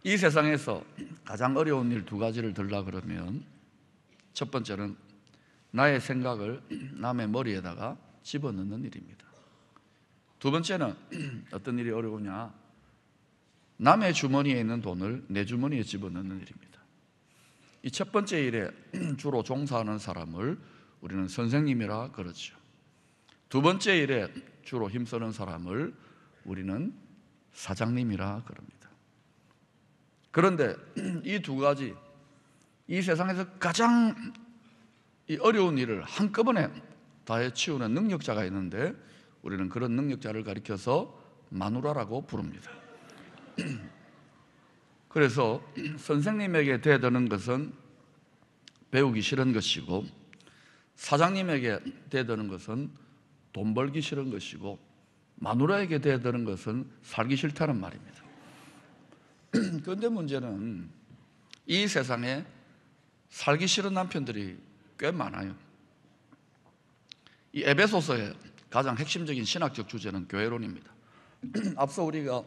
이 세상에서 가장 어려운 일 두 가지를 들라 그러면 첫 번째는 나의 생각을 남의 머리에다가 집어넣는 일입니다. 두 번째는 어떤 일이 어려우냐? 남의 주머니에 있는 돈을 내 주머니에 집어넣는 일입니다. 이 첫 번째 일에 주로 종사하는 사람을 우리는 선생님이라 그러죠. 두 번째 일에 주로 힘쓰는 사람을 우리는 사장님이라 그럽니다. 그런데 이 두 가지, 이 세상에서 가장 이 어려운 일을 한꺼번에 다 해치우는 능력자가 있는데 우리는 그런 능력자를 가리켜서 마누라라고 부릅니다. 그래서 선생님에게 대드는 것은 배우기 싫은 것이고, 사장님에게 대드는 것은 돈 벌기 싫은 것이고, 마누라에게 대드는 것은 살기 싫다는 말입니다. 그런데 문제는 이 세상에 살기 싫은 남편들이 꽤 많아요. 이 에베소서의 가장 핵심적인 신학적 주제는 교회론입니다. 앞서 우리가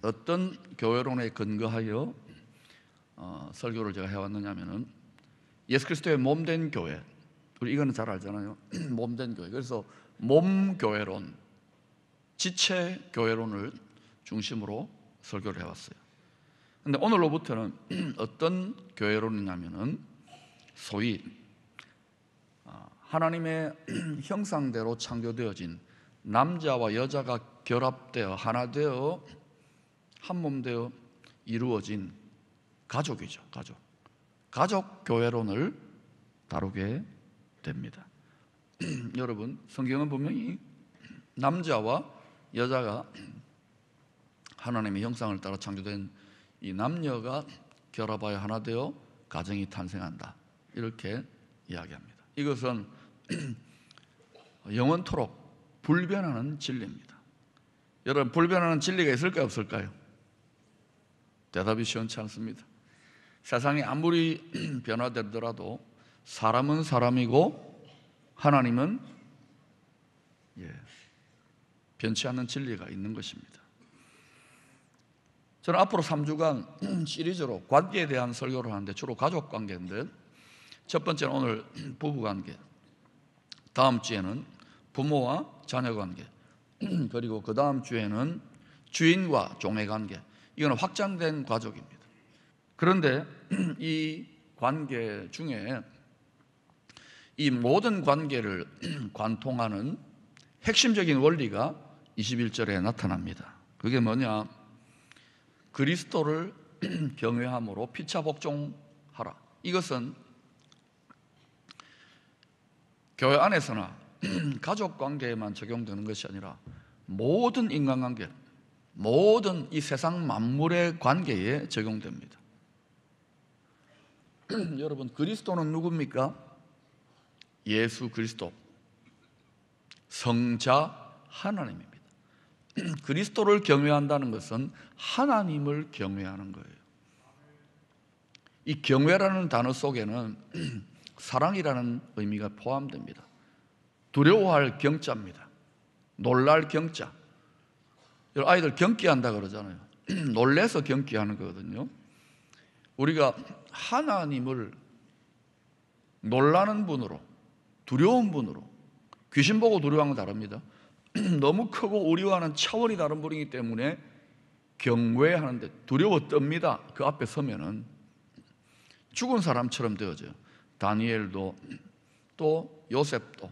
어떤 교회론에 근거하여 설교를 제가 해왔느냐 하면은 예수 그리스도의 몸된 교회, 우리 이거는 잘 알잖아요. 몸된 교회. 그래서 몸교회론, 지체 교회론을 중심으로 설교를 해왔어요. 그런데 오늘로부터는 어떤 교회론이냐면은 소위 하나님의 형상대로 창조되어진 남자와 여자가 결합되어 하나 되어 한 몸 되어 이루어진 가족이죠. 가족 교회론을 다루게 됩니다. 여러분, 성경은 분명히 남자와 여자가 하나님의 형상을 따라 창조된 이 남녀가 결합하여 하나 되어 가정이 탄생한다, 이렇게 이야기합니다. 이것은 영원토록 불변하는 진리입니다. 여러분, 불변하는 진리가 있을까요, 없을까요? 대답이 시원치 않습니다. 세상이 아무리 변화되더라도 사람은 사람이고 하나님은 변치 않는 진리가 있는 것입니다. 저는 앞으로 3주간 시리즈로 관계에 대한 설교를 하는데 주로 가족 관계인데, 첫 번째는 오늘 부부 관계, 다음 주에는 부모와 자녀 관계, 그리고 그 다음 주에는 주인과 종의 관계. 이거는 확장된 가족입니다. 그런데 이 관계 중에 이 모든 관계를 관통하는 핵심적인 원리가 21절에 나타납니다. 그게 뭐냐? 그리스도를 경외함으로 피차 복종하라. 이것은 교회 안에서나 가족 관계에만 적용되는 것이 아니라 모든 인간관계, 모든 이 세상 만물의 관계에 적용됩니다. 여러분, 그리스도는 누굽니까? 예수 그리스도, 성자 하나님입니다. 그리스도를 경외한다는 것은 하나님을 경외하는 거예요. 이 경외라는 단어 속에는 사랑이라는 의미가 포함됩니다. 두려워할 경자입니다. 놀랄 경자. 아이들 경기한다 그러잖아요. 놀래서 경기하는 거거든요. 우리가 하나님을 놀라는 분으로, 두려운 분으로, 귀신 보고 두려워하는 건 다릅니다. 너무 크고 우리와는 차원이 다른 분이기 때문에 경외하는데 두려워 떱니다. 그 앞에 서면은 죽은 사람처럼 되어져요. 다니엘도 또 요셉도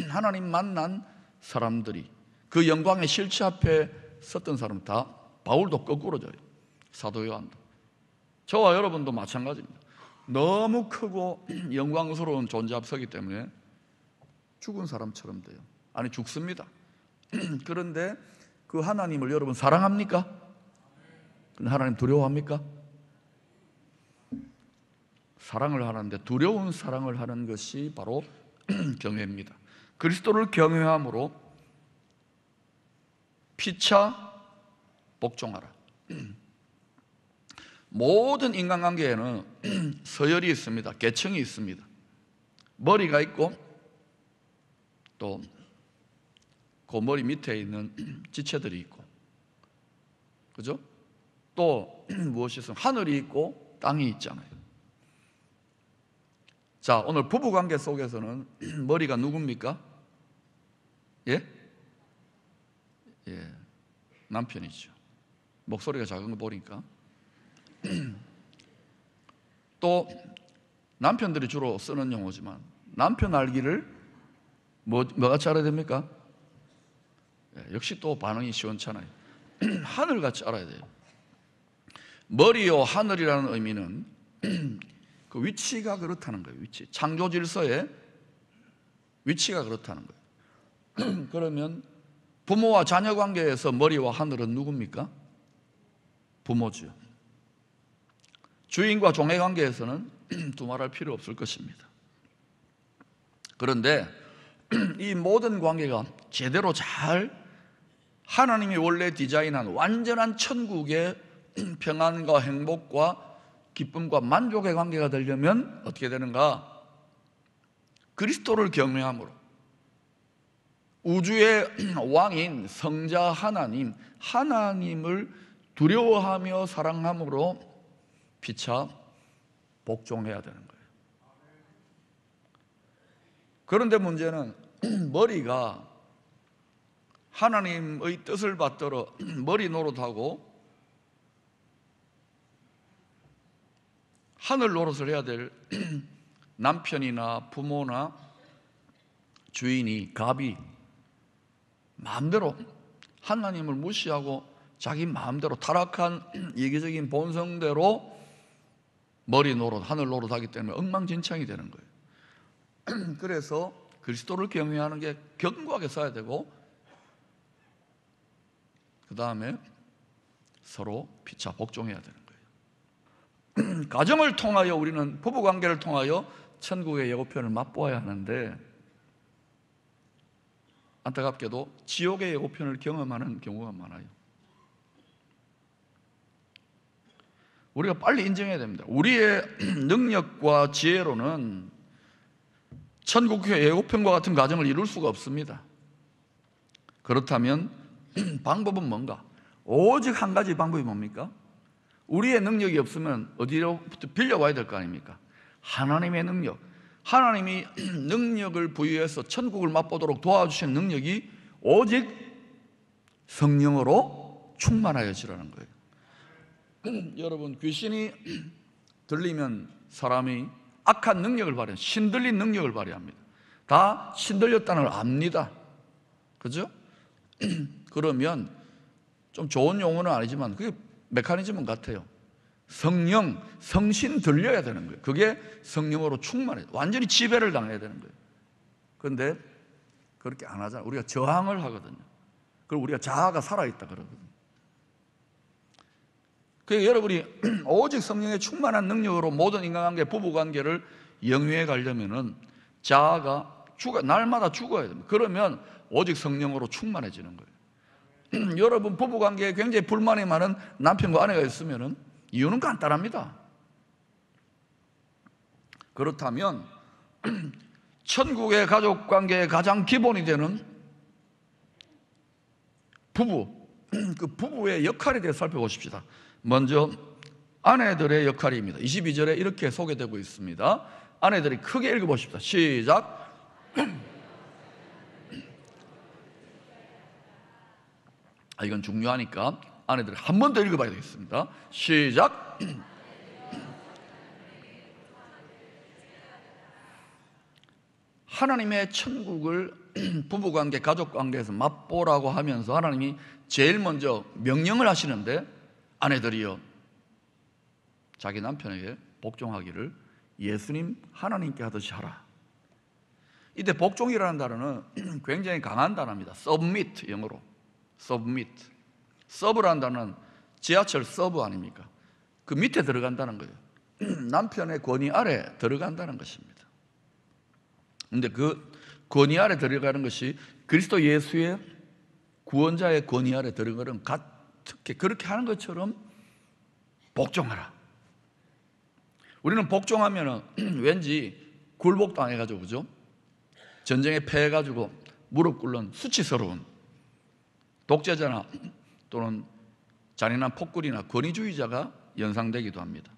하나님 만난 사람들이 그 영광의 실체 앞에 섰던 사람 다, 바울도 거꾸로져요. 사도 요한도. 저와 여러분도 마찬가지입니다. 너무 크고 영광스러운 존재 앞에 서기 때문에 죽은 사람처럼 돼요. 아니, 죽습니다. 그런데 그 하나님을 여러분 사랑합니까? 근데 하나님 두려워합니까? 사랑을 하는데 두려운 사랑을 하는 것이 바로 경외입니다. 그리스도를 경외함으로 피차 복종하라. 모든 인간관계에는 서열이 있습니다. 계층이 있습니다. 머리가 있고 또 그 머리 밑에 있는 지체들이 있고, 그죠? 또 무엇이 있으면 하늘이 있고 땅이 있잖아요. 자, 오늘 부부관계 속에서는 머리가 누굽니까? 예? 예, 남편이죠. 목소리가 작은 거 보니까. 또 남편들이 주로 쓰는 용어지만 남편 알기를 뭐같이 알아야 됩니까? 예, 역시 또 반응이 시원찮아요. 하늘같이 알아야 돼요. 머리요 하늘이라는 의미는 그 위치가 그렇다는 거예요. 위치, 창조 질서의 위치가 그렇다는 거예요. 그러면 부모와 자녀 관계에서 머리와 하늘은 누굽니까? 부모죠. 주인과 종의 관계에서는 두말할 필요 없을 것입니다. 그런데 이 모든 관계가 제대로 잘 하나님이 원래 디자인한 완전한 천국의 평안과 행복과 기쁨과 만족의 관계가 되려면 어떻게 되는가? 그리스도를 경외함으로, 우주의 왕인 성자 하나님을 두려워하며 사랑함으로 피차 복종해야 되는 거예요. 그런데 문제는 머리가 하나님의 뜻을 받들어 머리 노릇하고 하늘 노릇을 해야 될 남편이나 부모나 주인이, 갑이 마음대로 하나님을 무시하고 자기 마음대로 타락한 이기적인 본성대로 머리 노릇, 하늘 노릇 하기 때문에 엉망진창이 되는 거예요. 그래서 그리스도를 경외하는 게 견고하게 써야 되고, 그 다음에 서로 피차 복종해야 되는 거예요. 가정을 통하여 우리는, 부부관계를 통하여 천국의 예고편을 맛보아야 하는데, 안타깝게도 지옥의 예고편을 경험하는 경우가 많아요. 우리가 빨리 인정해야 됩니다. 우리의 능력과 지혜로는 천국의 예고편과 같은 가정을 이룰 수가 없습니다. 그렇다면 방법은 뭔가? 오직 한 가지 방법이 뭡니까? 우리의 능력이 없으면 어디로부터 빌려와야 될 거 아닙니까? 하나님의 능력. 하나님이 능력을 부여해서 천국을 맛보도록 도와주신 능력이 오직 성령으로 충만하여지라는 거예요. 여러분, 귀신이 들리면 사람이 악한 능력을 발휘해요. 신들린 능력을 발휘합니다. 다 신들렸다는 걸 압니다. 그죠? 그러면 좀 좋은 용어는 아니지만 그게 메커니즘은 같아요. 성령, 성신 들려야 되는 거예요. 그게 성령으로 충만해요. 완전히 지배를 당해야 되는 거예요. 그런데 그렇게 안 하잖아요. 우리가 저항을 하거든요. 그리고 우리가 자아가 살아있다 그러거든요. 그러니까 여러분이 오직 성령의 충만한 능력으로 모든 인간관계, 부부관계를 영위해 가려면은 자아가 날마다 죽어야 됩니다. 그러면 오직 성령으로 충만해지는 거예요. 여러분 부부관계에 굉장히 불만이 많은 남편과 아내가 있으면은 이유는 간단합니다. 그렇다면 천국의 가족관계의 가장 기본이 되는 부부, 그 부부의 역할에 대해서 살펴보십시다. 먼저 아내들의 역할입니다. 22절에 이렇게 소개되고 있습니다. 아내들이 크게 읽어보십시다. 시작. 이건 중요하니까 아내들이 한 번 더 읽어봐야 되겠습니다. 시작. 하나님의 천국을 부부관계, 가족관계에서 맛보라고 하면서 하나님이 제일 먼저 명령을 하시는데, 아내들이여 자기 남편에게 복종하기를 예수님 하나님께 하듯이 하라. 이때 복종이라는 단어는 굉장히 강한 단어입니다. submit, 영어로 submit. 서브라는 단어는 지하철 서브 아닙니까? 그 밑에 들어간다는 거예요. 남편의 권위 아래 들어간다는 것입니다. 그런데 그 권위 아래 들어가는 것이 그리스도 예수의 구원자의 권위 아래 들어가는 특히 그렇게 하는 것처럼 복종하라. 우리는 복종하면 왠지 굴복당해가지고, 그죠? 전쟁에 패해가지고 무릎 꿇는 수치스러운 독재자나 또는 잔인한 폭군이나 권위주의자가 연상되기도 합니다.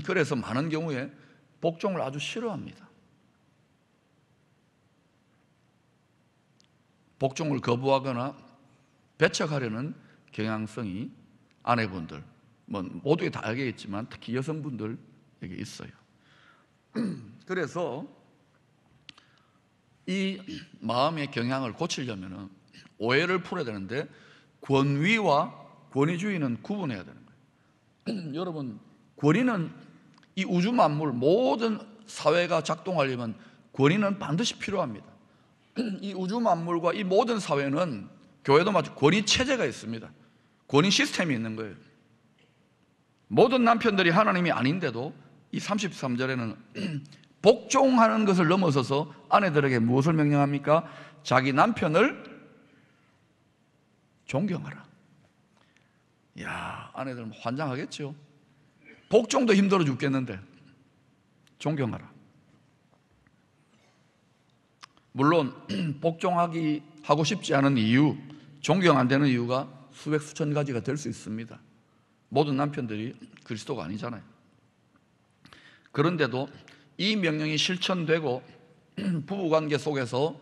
그래서 많은 경우에 복종을 아주 싫어합니다. 복종을 거부하거나 배척하려는 경향성이 아내분들, 모두에 다 알겠지만 특히 여성분들에게 있어요. 그래서 이 마음의 경향을 고치려면 오해를 풀어야 되는데 권위와 권위주의는 구분해야 되는 거예요. 여러분, 권위는 이 우주 만물 모든 사회가 작동하려면 권위는 반드시 필요합니다. 이 우주 만물과 이 모든 사회는 교회도 마찬가지로 권위 체제가 있습니다. 권위 시스템이 있는 거예요. 모든 남편들이 하나님이 아닌데도 이 33절에는 복종하는 것을 넘어서서 아내들에게 무엇을 명령합니까? 자기 남편을 존경하라. 이야, 아내들 환장하겠죠. 복종도 힘들어 죽겠는데 존경하라. 물론 복종하고 싶지 않은 이유, 존경 안 되는 이유가 수백 수천 가지가 될 수 있습니다. 모든 남편들이 그리스도가 아니잖아요. 그런데도 이 명령이 실천되고 부부관계 속에서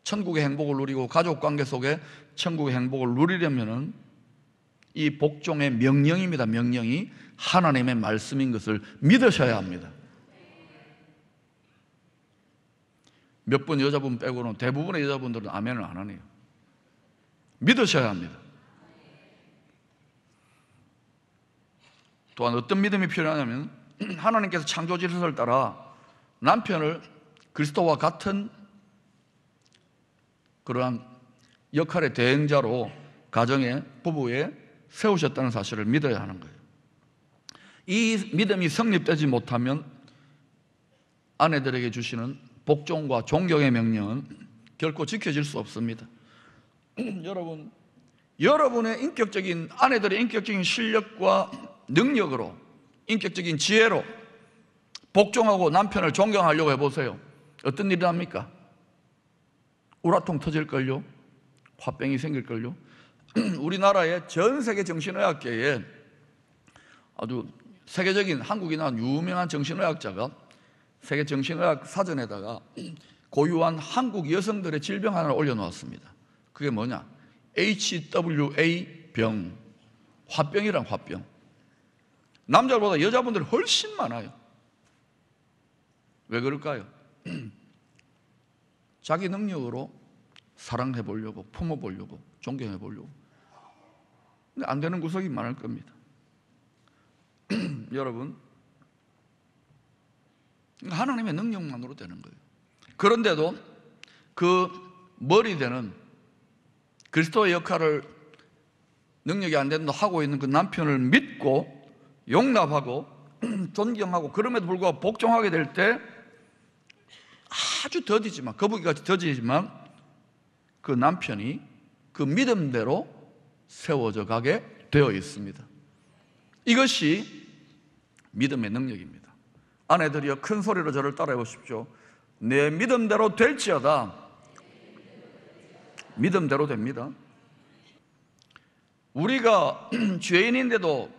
천국의 행복을 누리고 가족관계 속에 천국의 행복을 누리려면 이 복종의 명령입니다. 명령이 하나님의 말씀인 것을 믿으셔야 합니다. 몇 분 여자분 빼고는 대부분의 여자분들은 아멘을 안 하네요. 믿으셔야 합니다. 또한 어떤 믿음이 필요하냐면 하나님께서 창조 질서를 따라 남편을 그리스도와 같은 그러한 역할의 대행자로 가정에, 부부에 세우셨다는 사실을 믿어야 하는 거예요. 이 믿음이 성립되지 못하면 아내들에게 주시는 복종과 존경의 명령은 결코 지켜질 수 없습니다. 여러분의 인격적인, 아내들의 인격적인 실력과 능력으로, 인격적인 지혜로 복종하고 남편을 존경하려고 해보세요. 어떤 일이 납니까? 우라통 터질걸요? 화병이 생길걸요? 우리나라의 전 세계 정신의학계에 아주 세계적인, 한국이 나온 유명한 정신의학자가 세계 정신의학 사전에다가 고유한 한국 여성들의 질병 하나를 올려놓았습니다. 그게 뭐냐? HWA 병, 화병이란 화병. 남자보다 여자분들이 훨씬 많아요. 왜 그럴까요? 자기 능력으로 사랑해 보려고, 품어 보려고, 존경해 보려고. 근데 안 되는 구석이 많을 겁니다. 여러분, 하나님의 능력만으로 되는 거예요. 그런데도 그 머리 되는 그리스도의 역할을 능력이 안 된다 하고 있는 그 남편을 믿고 용납하고 존경하고 그럼에도 불구하고 복종하게 될 때 아주 더디지만, 거북이같이 더디지만 그 남편이 그 믿음대로 세워져 가게 되어 있습니다. 이것이 믿음의 능력입니다. 아내들이여 큰 소리로 저를 따라해 보십시오. 내 믿음대로 될지어다. 믿음대로 됩니다. 우리가 죄인인데도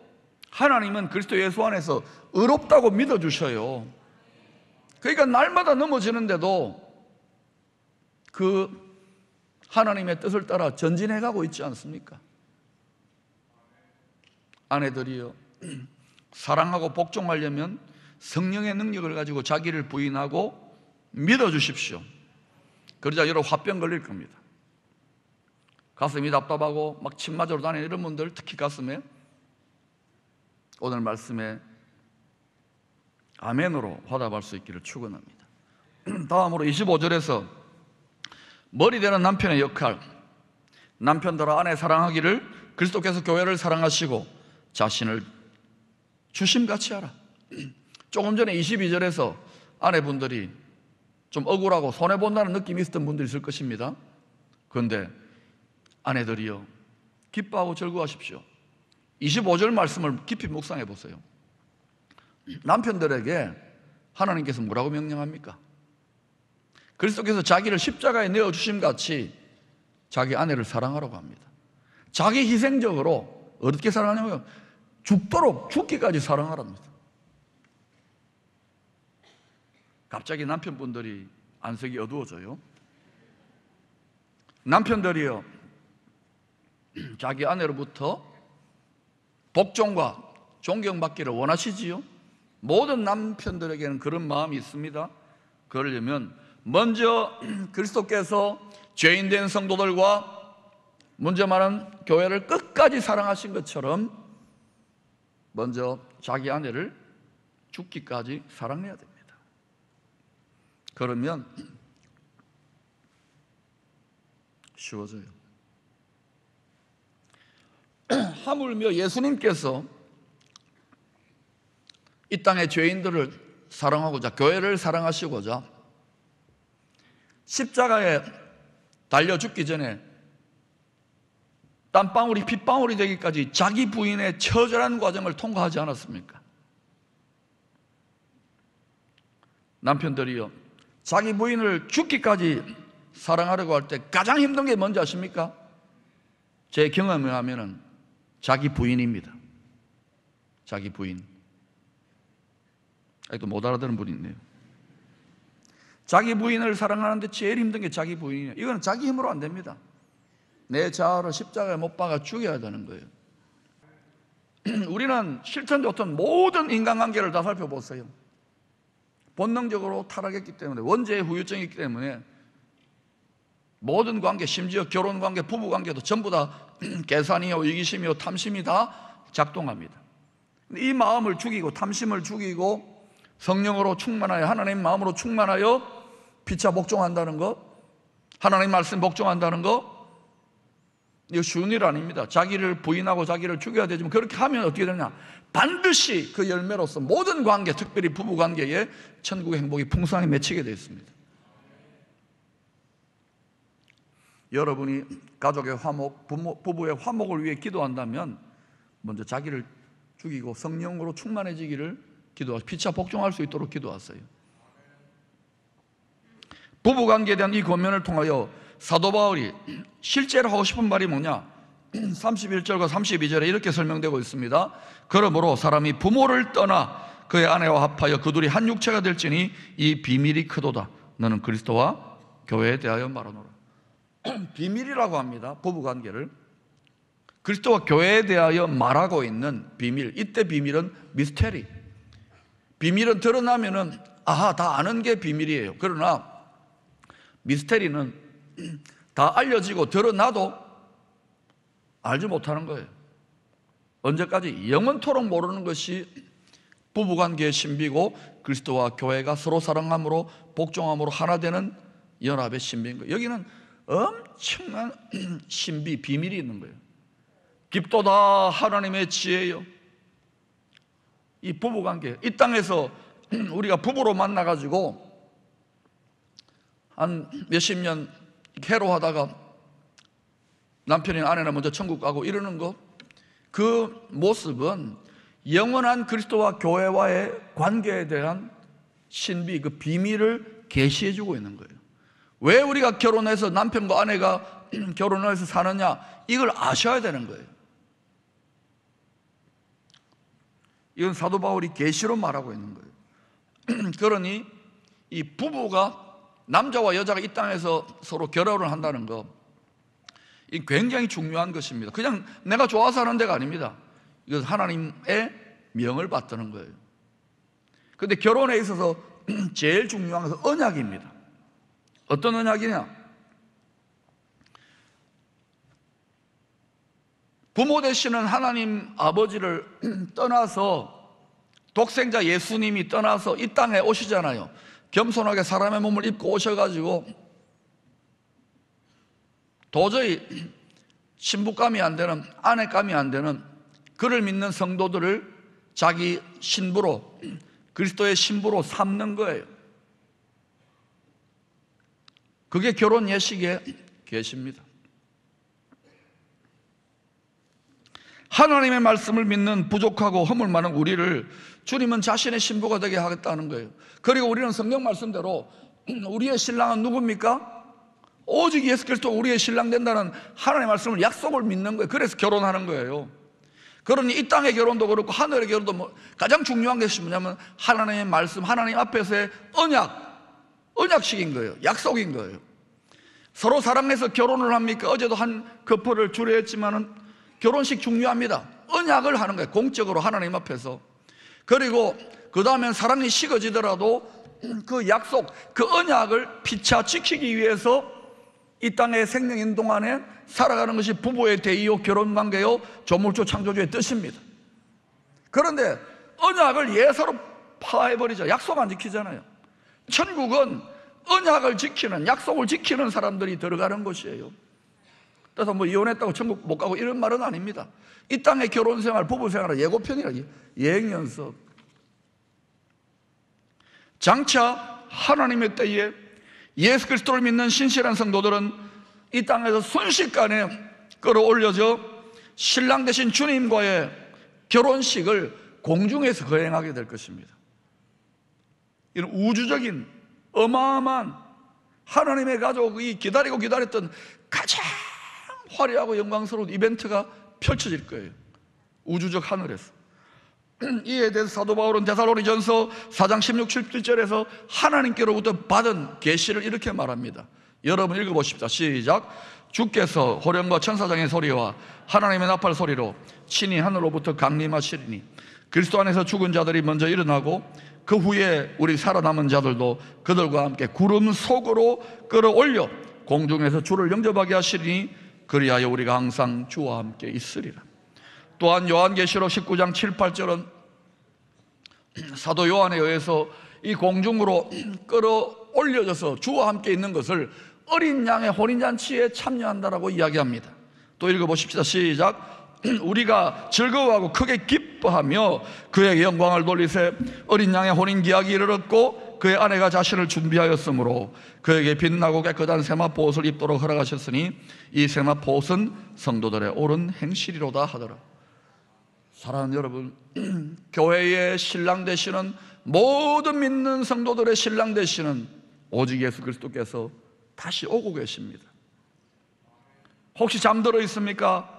하나님은 그리스도 예수 안에서 의롭다고 믿어주셔요. 그러니까 날마다 넘어지는데도 그 하나님의 뜻을 따라 전진해가고 있지 않습니까? 아내들이여, 사랑하고 복종하려면 성령의 능력을 가지고 자기를 부인하고 믿어주십시오. 그러자 여러분 화병 걸릴 겁니다. 가슴이 답답하고 막 침 맞으러 다니는 이런 분들, 특히 가슴에 오늘 말씀에 아멘으로 화답할 수 있기를 축원합니다. 다음으로 25절에서 머리 되는 남편의 역할, 남편들아 아내 사랑하기를 그리스도께서 교회를 사랑하시고 자신을 주심같이 하라. 조금 전에 22절에서 아내분들이 좀 억울하고 손해본다는 느낌이 있었던 분들이 있을 것입니다. 그런데 아내들이여 기뻐하고 즐거워하십시오. 25절 말씀을 깊이 묵상해 보세요. 남편들에게 하나님께서 뭐라고 명령합니까? 그리스도께서 자기를 십자가에 내어주심 같이 자기 아내를 사랑하라고 합니다. 자기 희생적으로 어떻게 사랑하냐고요? 죽도록 죽기까지 사랑하랍니다. 갑자기 남편분들이 안색이 어두워져요. 남편들이요, 자기 아내로부터 복종과 존경받기를 원하시지요? 모든 남편들에게는 그런 마음이 있습니다. 그러려면 먼저 그리스도께서 죄인된 성도들과 먼저 말한 교회를 끝까지 사랑하신 것처럼 먼저 자기 아내를 죽기까지 사랑해야 됩니다. 그러면 쉬워져요. 하물며 예수님께서 이 땅의 죄인들을 사랑하고자, 교회를 사랑하시고자 십자가에 달려 죽기 전에 땀방울이 핏방울이 되기까지 자기 부인의 처절한 과정을 통과하지 않았습니까? 남편들이요, 자기 부인을 죽기까지 사랑하려고 할 때 가장 힘든 게 뭔지 아십니까? 제 경험에 하면은 자기 부인입니다. 자기 부인. 아직도 못 알아듣는 분이 있네요. 자기 부인을 사랑하는데 제일 힘든 게 자기 부인이에요. 이건 자기 힘으로 안 됩니다. 내 자아를 십자가에 못 박아 죽여야 되는 거예요. 우리는 실천 좋던 모든 인간관계를 다 살펴보세요. 본능적으로 타락했기 때문에, 원죄의 후유증이 있기 때문에 모든 관계, 심지어 결혼관계, 부부관계도 전부 다 계산이요, 이기심이요, 탐심이 다 작동합니다. 이 마음을 죽이고, 탐심을 죽이고 성령으로 충만하여, 하나님 마음으로 충만하여 피차 복종한다는 것, 하나님 말씀 복종한다는 것, 이거 쉬운 일 아닙니다. 자기를 부인하고 자기를 죽여야 되지만 그렇게 하면 어떻게 되느냐? 반드시 그 열매로서 모든 관계, 특별히 부부관계에 천국의 행복이 풍성하게 맺히게 되어 있습니다. 여러분이 가족의 화목, 부부의 화목을 위해 기도한다면 먼저 자기를 죽이고 성령으로 충만해지기를 기도하세요. 피차 복종할 수 있도록 기도하세요. 부부관계에 대한 이 권면을 통하여 사도 바울이 실제로 하고 싶은 말이 뭐냐? 31절과 32절에 이렇게 설명되고 있습니다. 그러므로 사람이 부모를 떠나 그의 아내와 합하여 그둘이 한 육체가 될지니 이 비밀이 크도다. 너는 그리스도와 교회에 대하여 말하노라. 비밀이라고 합니다. 부부관계를 그리스도와 교회에 대하여 말하고 있는 비밀. 이때 비밀은 미스테리. 비밀은 드러나면은 아하, 다 아는 게 비밀이에요. 그러나 미스테리는 다 알려지고 드러나도 알지 못하는 거예요. 언제까지? 영원토록 모르는 것이 부부관계의 신비고 그리스도와 교회가 서로 사랑함으로 복종함으로 하나 되는 연합의 신비인 거예요. 여기는 엄청난 신비, 비밀이 있는 거예요. 깊도다 하나님의 지혜요. 이 부부관계, 이 땅에서 우리가 부부로 만나가지고 한 몇십 년 해로하다가 남편이나 아내나 먼저 천국 가고 이러는 것, 그 모습은 영원한 그리스도와 교회와의 관계에 대한 신비, 그 비밀을 계시해 주고 있는 거예요. 왜 우리가 결혼해서 남편과 아내가 결혼을 해서 사느냐, 이걸 아셔야 되는 거예요. 이건 사도 바울이 계시로 말하고 있는 거예요. 그러니 이 부부가, 남자와 여자가 이 땅에서 서로 결혼을 한다는 거, 이 굉장히 중요한 것입니다. 그냥 내가 좋아서 하는 데가 아닙니다. 이건 하나님의 명을 받드는 거예요. 그런데 결혼에 있어서 제일 중요한 것은 언약입니다. 어떤 언약이냐? 부모 되시는 하나님 아버지를 떠나서 독생자 예수님이 떠나서 이 땅에 오시잖아요. 겸손하게 사람의 몸을 입고 오셔가지고 도저히 신부감이 안 되는, 아내감이 안 되는 그를 믿는 성도들을 자기 신부로, 그리스도의 신부로 삼는 거예요. 그게 결혼 예식의 계시입니다. 하나님의 말씀을 믿는 부족하고 허물 많은 우리를 주님은 자신의 신부가 되게 하겠다는 거예요. 그리고 우리는 성경 말씀대로 우리의 신랑은 누굽니까? 오직 예수 그리스도 우리의 신랑 된다는 하나님의 말씀을, 약속을 믿는 거예요. 그래서 결혼하는 거예요. 그러니 이 땅의 결혼도 그렇고 하늘의 결혼도 가장 중요한 것이 뭐냐면 하나님의 말씀, 하나님 앞에서의 언약식인 거예요. 약속인 거예요. 서로 사랑해서 결혼을 합니까? 어제도 한 커플을 주례했지만은 결혼식 중요합니다. 언약을 하는 거예요. 공적으로 하나님 앞에서. 그리고 그 다음엔 사랑이 식어지더라도 그 약속, 그 언약을 피차 지키기 위해서 이 땅의 생명인 동안에 살아가는 것이 부부의 대의요, 결혼관계요, 조물주 창조주의 뜻입니다. 그런데 언약을 예사로 파해버리죠. 약속 안 지키잖아요. 천국은 언약을 지키는, 약속을 지키는 사람들이 들어가는 곳이에요. 그래서 뭐 이혼했다고 천국 못 가고 이런 말은 아닙니다. 이 땅의 결혼생활, 부부생활은 예고편이라, 예행연습. 장차 하나님의 때에 예수 그리스도를 믿는 신실한 성도들은 이 땅에서 순식간에 끌어올려져 신랑 되신 주님과의 결혼식을 공중에서 거행하게 될 것입니다. 이런 우주적인 어마어마한 하나님의 가족이 기다리고 기다렸던 가장 화려하고 영광스러운 이벤트가 펼쳐질 거예요. 우주적 하늘에서. 이에 대해서 사도 바울은 데살로니전서 4장 16, 17절에서 하나님께로부터 받은 계시를 이렇게 말합니다. 여러분 읽어보십시다. 시작. 주께서 호령과 천사장의 소리와 하나님의 나팔 소리로 친히 하늘로부터 강림하시리니 그리스도 안에서 죽은 자들이 먼저 일어나고 그 후에 우리 살아남은 자들도 그들과 함께 구름 속으로 끌어올려 공중에서 주를 영접하게 하시리니 그리하여 우리가 항상 주와 함께 있으리라. 또한 요한계시록 19장 7, 8절은 사도 요한에 의해서 이 공중으로 끌어올려져서 주와 함께 있는 것을 어린 양의 혼인잔치에 참여한다라고 이야기합니다. 또 읽어보십시다. 시작. 우리가 즐거워하고 크게 기뻐하며 그에게 영광을 돌리세 어린 양의 혼인기약이 이르렀고 그의 아내가 자신을 준비하였으므로 그에게 빛나고 깨끗한 세마포옷을 입도록 허락하셨으니 이 세마포옷은 성도들의 옳은 행실이로다 하더라. 사랑하는 여러분, 교회의 신랑 되시는 모든 믿는 성도들의 신랑 되시는 오직 예수 그리스도께서 다시 오고 계십니다. 혹시 잠들어 있습니까?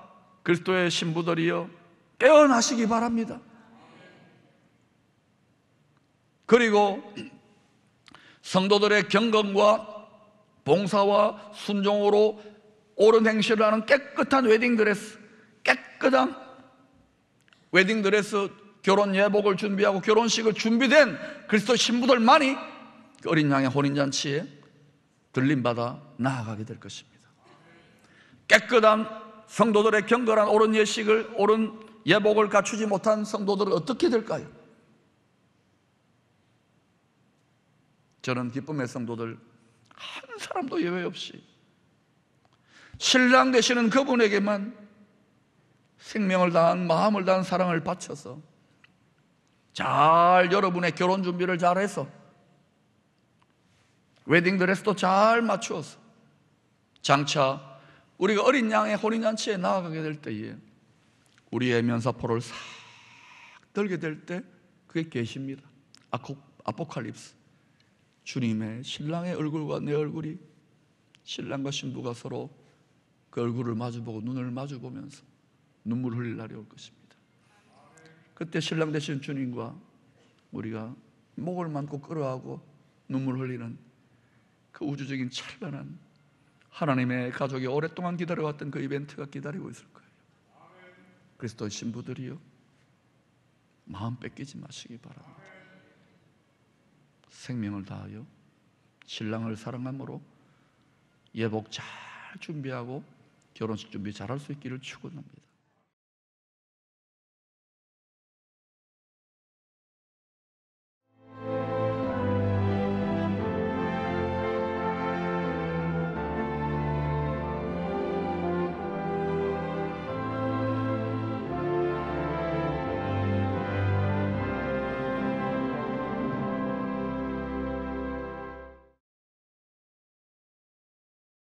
그리스도의 신부들이여 깨어나시기 바랍니다. 그리고 성도들의 경건과 봉사와 순종으로 옳은 행실을 하는 깨끗한 웨딩드레스, 깨끗한 웨딩드레스, 결혼 예복을 준비하고 결혼식을 준비된 그리스도 신부들만이 그 어린 양의 혼인잔치에 들림받아 나아가게 될 것입니다. 깨끗한 성도들의 경건한 옳은 예식을, 옳은 예복을 갖추지 못한 성도들은 어떻게 될까요? 저는 기쁨의 성도들 한 사람도 예외 없이 신랑 되시는 그분에게만 생명을 다한, 마음을 다한 사랑을 바쳐서 잘 여러분의 결혼 준비를 잘해서 웨딩드레스도 잘 맞추어서 장차 우리가 어린 양의 혼인잔치에 나아가게 될 때에 우리의 면사포를 싹 들게 될 때 그게 계십니다. 아포칼립스. 주님의 신랑의 얼굴과 내 얼굴이, 신랑과 신부가 서로 그 얼굴을 마주보고 눈을 마주보면서 눈물 흘릴 날이 올 것입니다. 그때 신랑 되신 주님과 우리가 목을 만고 끌어하고 눈물 흘리는 그 우주적인 찬란한 하나님의 가족이 오랫동안 기다려왔던 그 이벤트가 기다리고 있을 거예요. 그리스도의 신부들이요, 마음 뺏기지 마시기 바랍니다. 생명을 다하여 신랑을 사랑함으로 예복 잘 준비하고 결혼식 준비 잘할 수 있기를 축원합니다.